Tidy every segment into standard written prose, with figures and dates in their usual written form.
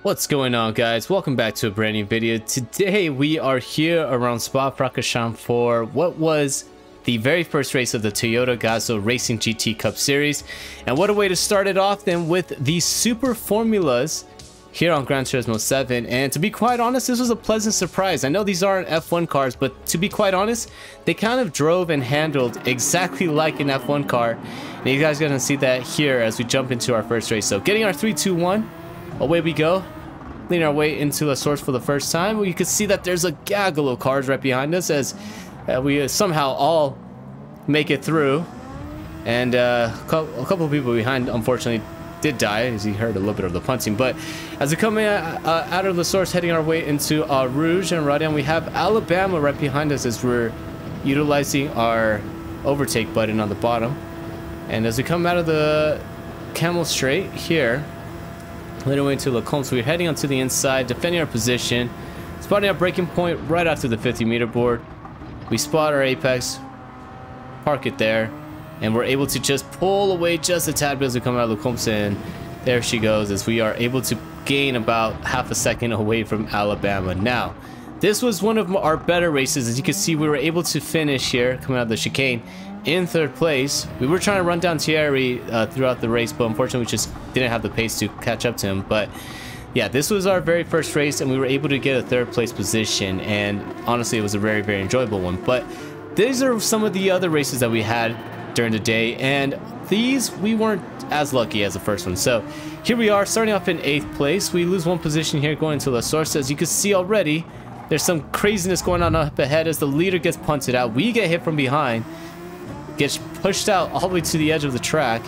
What's going on, guys? Welcome back to a brand new video. Today we are here around Spa-Francorchamps for what was the very first race of the Toyota Gazoo Racing GT Cup Series. And what a way to start it off than with the Super Formulas here on Gran Turismo 7. And to be quite honest, this was a pleasant surprise. I know these aren't F1 cars, but to be quite honest, they kind of drove and handled exactly like an F1 car. And you guys are going to see that here as we jump into our first race. So getting our 3, 2, 1. Away we go, leading our way into the source for the first time. You can see that there's a gaggle of cars right behind us as we somehow all make it through. And a couple of people behind, unfortunately, did die, as you heard a little bit of the punting. But as we come out of the source, heading our way into Rouge and Radian, we have Alabama right behind us as we're utilizing our overtake button on the bottom. And as we come out of the Camel Straight here, later way into Lacombe, so we're heading onto the inside, defending our position, spotting our braking point right after the 50-meter board. We spot our apex, park it there, and we're able to just pull away just a tad bit as we come out of Lacombe, and there she goes as we are able to gain about half a second away from Alabama. Now, this was one of our better races. As you can see, we were able to finish here, coming out of the chicane, in third place. We were trying to run down Thierry throughout the race, but unfortunately we just didn't have the pace to catch up to him. But yeah, this was our very first race and we were able to get a third place position, and honestly it was a very, very enjoyable one. But these are some of the other races that we had during the day, and these we weren't as lucky as the first one. So here we are starting off in 8th place. We lose one position here going into La Source. As you can see already, there's some craziness going on up ahead as the leader gets punted out. We get hit from behind, gets pushed out all the way to the edge of the track.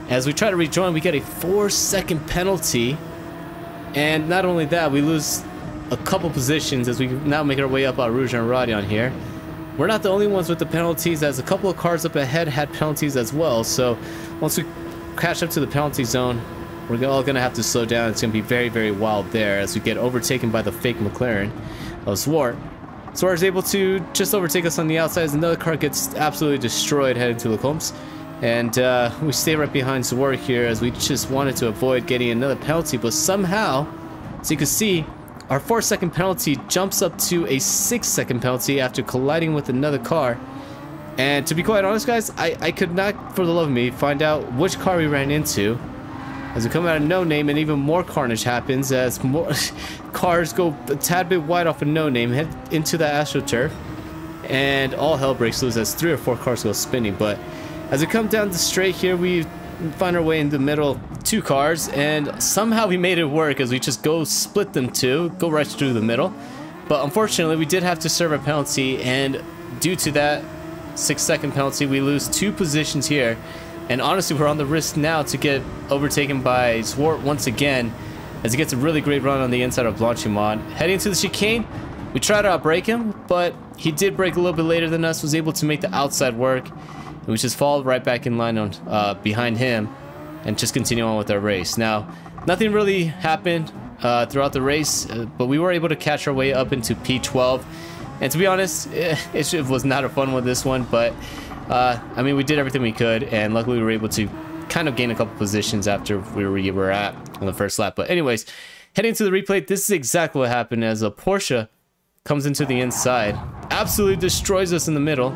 As we try to rejoin, we get a 4-second penalty, and not only that, we lose a couple positions as we now make our way up Rouge and Radion here. We're not the only ones with the penalties, as a couple of cars up ahead had penalties as well. So once we crash up to the penalty zone, we're all gonna have to slow down. It's gonna be very, very wild there as we get overtaken by the fake McLaren of Zwart. Zwart is able to just overtake us on the outside as another car gets absolutely destroyed heading to Lacombe. And we stay right behind Zwart here as we just wanted to avoid getting another penalty. But somehow, as you can see, our 4-second penalty jumps up to a 6-second penalty after colliding with another car. And to be quite honest, guys, I could not for the love of me find out which car we ran into. As we come out of No Name, and even more carnage happens as more cars go a tad bit wide off of No Name, head into the AstroTurf, and all hell breaks loose as 3 or 4 cars go spinning. But as we come down the straight here, we find our way in the middle, 2 cars, and somehow we made it work as we just go split them 2, go right through the middle. But unfortunately, we did have to serve a penalty, and due to that 6-second penalty, we lose 2 positions here. And honestly, we're on the risk now to get overtaken by Zwart once again, as he gets a really great run on the inside of Blanchimont. Heading into the chicane, we tried to outbrake him, but he did brake a little bit later than us, was able to make the outside work, and we just fall right back in line on behind him and just continue on with our race. Now, nothing really happened throughout the race, but we were able to catch our way up into P12. And to be honest, it was not a fun one, this one, but I mean, we did everything we could, and luckily we were able to kind of gain a couple positions after we were at on the first lap. But anyways, heading to the replay, this is exactly what happened as a Porsche comes into the inside, absolutely destroys us in the middle.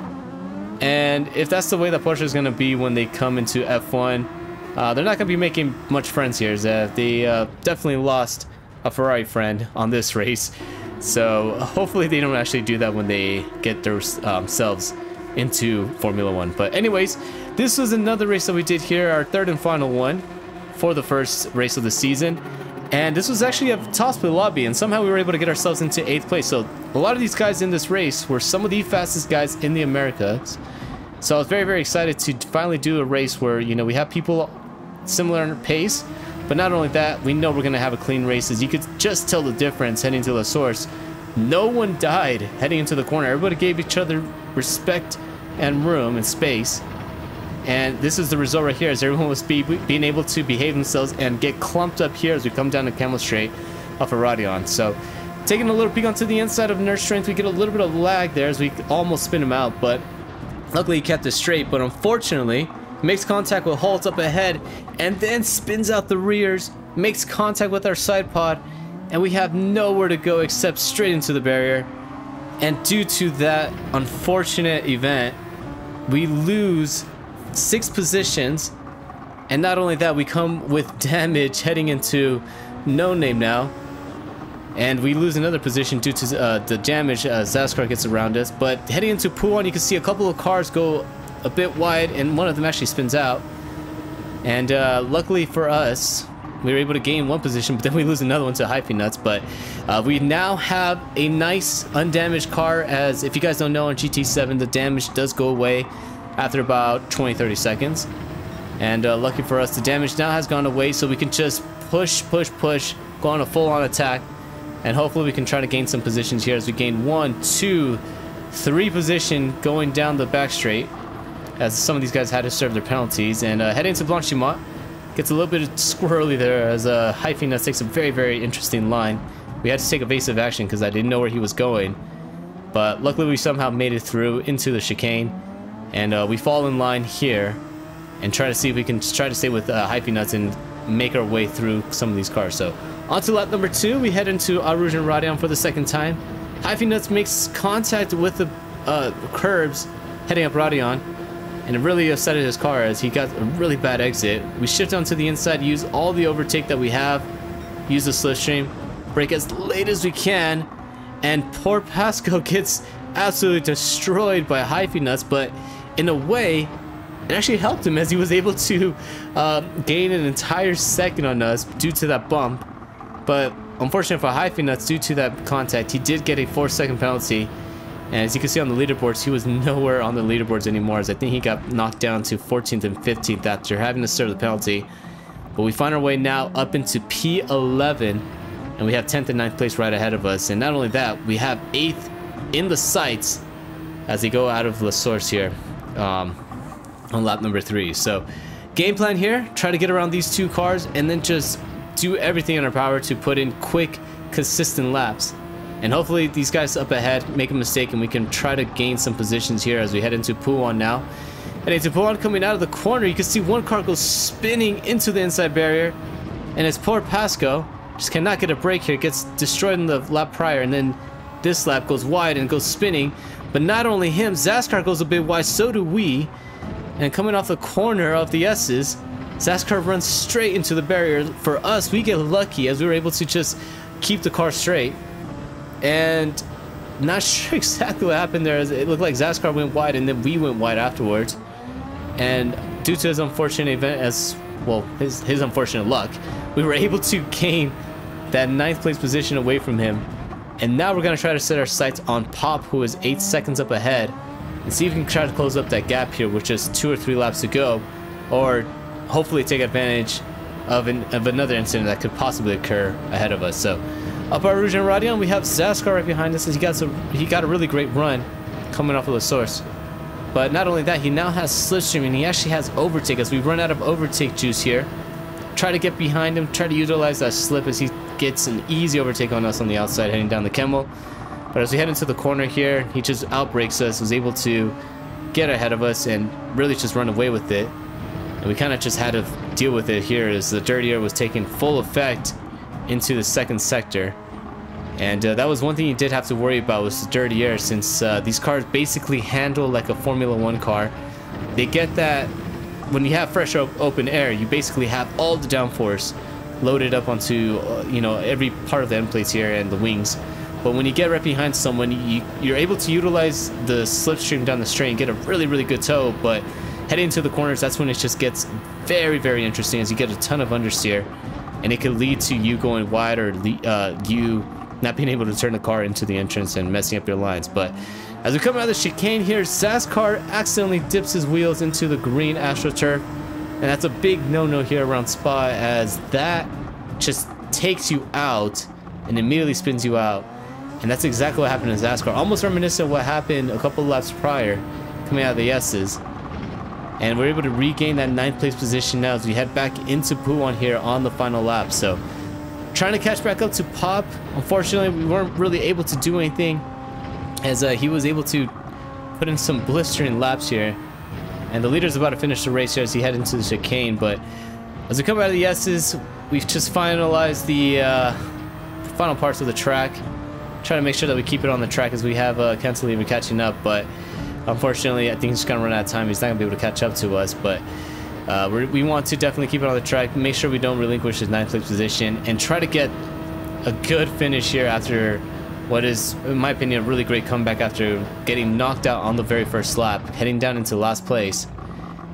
And if that's the way that Porsche is going to be when they come into F1, they're not going to be making much friends here, as they definitely lost a Ferrari friend on this race. So hopefully they don't actually do that when they get themselves into Formula 1. But anyways, this was another race that we did here, our 3rd and final one for the first race of the season. And this was actually a top split lobby, and somehow we were able to get ourselves into 8th place. So a lot of these guys in this race were some of the fastest guys in the Americas. So I was very, very excited to finally do a race where, you know, we have people similar in pace, but not only that, we know we're going to have a clean race. As you could just tell the difference heading to La Source. No one died heading into the corner. Everybody gave each other respect and room and space. And this is the result right here, as everyone was being able to behave themselves and get clumped up here as we come down the Camel Straight off of Radion. So taking a little peek onto the inside of Nerd Strength, we get a little bit of lag there as we almost spin him out, but luckily he kept it straight. But unfortunately, makes contact with Holt up ahead and then spins out the rears, makes contact with our side pod, and we have nowhere to go except straight into the barrier. And due to that unfortunate event, we lose 6 positions, and not only that, we come with damage heading into No Name now, and we lose another position due to the damage Zaskar gets around us. But heading into Puan, you can see a couple of cars go a bit wide, and one of them actually spins out. And luckily for us, we were able to gain 1 position, but then we lose another one to Hyphy Nuts. But we now have a nice undamaged car, as if you guys don't know, on GT7 the damage does go away after about 20-30 seconds. And lucky for us, the damage now has gone away, so we can just push, go on a full-on attack, and hopefully we can try to gain some positions here as we gain 1, 2, 3 position going down the back straight, as some of these guys had to serve their penalties. And heading to Blanchimont, gets a little bit squirrely there as Hyphy Nuts takes a very interesting line. We had to take evasive action because I didn't know where he was going, but luckily we somehow made it through into the chicane, and we fall in line here and try to see if we can try to stay with Hyphy Nuts and make our way through some of these cars. So on to lap number 2, we head into Arouge and Radion for the 2nd time. Hyphy Nuts makes contact with the curbs heading up Radion, and it really upset his car as he got a really bad exit. We shift onto the inside, use all the overtake that we have, use the slipstream, brake as late as we can, and poor Pasco gets absolutely destroyed by Hyphy Nuts. But in a way, it actually helped him as he was able to gain an entire second on us due to that bump. But unfortunately for Hyphy Nuts, due to that contact, he did get a 4-second penalty. And as you can see on the leaderboards, he was nowhere on the leaderboards anymore, as I think he got knocked down to 14th and 15th after having to serve the penalty. But we find our way now up into P11, and we have 10th and 9th place right ahead of us. And not only that, we have 8th in the sights as they go out of La Source here on lap number 3. So game plan here, try to get around these 2 cars and then just do everything in our power to put in quick, consistent laps. And hopefully these guys up ahead make a mistake and we can try to gain some positions here as we head into Puan now. And into Puan, coming out of the corner, you can see one car goes spinning into the inside barrier, and it's poor Pasco just cannot get a break here, gets destroyed in the lap prior, and then this lap goes wide and goes spinning. But not only him, Zaskar goes a bit wide, so do we. And coming off the corner of the S's, Zaskar runs straight into the barrier. For us, we get lucky as we were able to just keep the car straight. And not sure exactly what happened there, as it looked like Zaskar went wide and then we went wide afterwards. And due to his unfortunate event, as well, his unfortunate luck, we were able to gain that 9th place position away from him. And now we're going to try to set our sights on Pop, who is 8 seconds up ahead, and see if we can try to close up that gap here with just 2 or 3 laps to go, or hopefully take advantage of another incident that could possibly occur ahead of us. So up our Rouge and Radion, we have Zaskar right behind us, as he got a really great run coming off of the source. But not only that, he now has slipstream, and he actually has overtake as we run out of overtake juice here. Try to get behind him, try to utilize that slip as he gets an easy overtake on us on the outside heading down the Kemmel. But as we head into the corner here, he just outbrakes us, was able to get ahead of us and really just run away with it. And we kind of just had to deal with it here as the dirty air was taking full effect into the 2nd sector. And that was one thing you did have to worry about, was the dirty air, since these cars basically handle like a Formula 1 car. They get that when you have fresh open air, you basically have all the downforce loaded up onto you know, every part of the end plates here and the wings. But when you get right behind someone, you're able to utilize the slipstream down the straight and get a really good tow. But heading into the corners, that's when it just gets very interesting, as you get a ton of understeer, and it could lead to you going wide, or you not being able to turn the car into the entrance and messing up your lines. But as we come out of the chicane here, Zaskar accidentally dips his wheels into the green AstroTurf, and that's a big no-no here around Spa, as that just takes you out and immediately spins you out. And that's exactly what happened to Zaskar, almost reminiscent of what happened a couple laps prior coming out of the S's. And we're able to regain that 9th place position now as we head back into Puan here on the final lap. So trying to catch back up to Pop. Unfortunately, we weren't really able to do anything, as he was able to put in some blistering laps here. And the leader's about to finish the race here as he head into the chicane. But as we come out of the S's, we've just finalized the final parts of the track. Try to make sure that we keep it on the track as we have Cantilever catching up, but unfortunately I think he's gonna run out of time. He's not gonna be able to catch up to us, but we want to definitely keep it on the track, make sure we don't relinquish his 9th place position, and try to get a good finish here after what is, in my opinion, a really great comeback after getting knocked out on the very first lap, heading down into last place.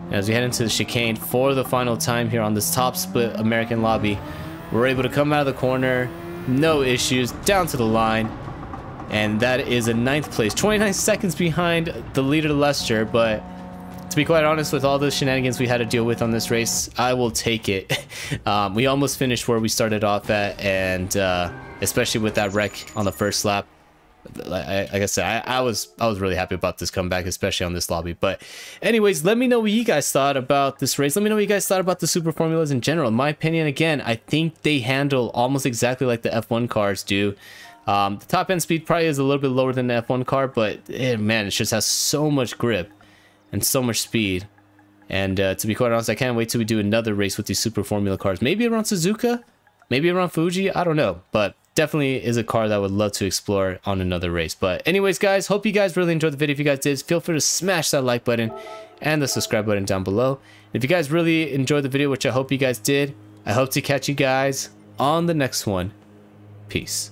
And as we head into the chicane for the final time here on this top split American lobby, we're able to come out of the corner, no issues, down to the line, and that is a 9th place, 29 seconds behind the leader Lester. But to be quite honest, with all the shenanigans we had to deal with on this race, I will take it. We almost finished where we started off at, and especially with that wreck on the first lap, like I said, I was really happy about this comeback, especially on this lobby. But anyways, let me know what you guys thought about this race. Let me know what you guys thought about the super formulas in general. In my opinion, again, I think they handle almost exactly like the F1 cars do. The top end speed probably is a little bit lower than the F1 car, but man, it just has so much grip and so much speed. And to be quite honest, I can't wait till we do another race with these super formula cars. Maybe around Suzuka, maybe around Fuji, I don't know, but definitely is a car that I would love to explore on another race. But anyways, guys, hope you guys really enjoyed the video. If you guys did, feel free to smash that like button and the subscribe button down below. If you guys really enjoyed the video, which I hope you guys did, I hope to catch you guys on the next one. Peace.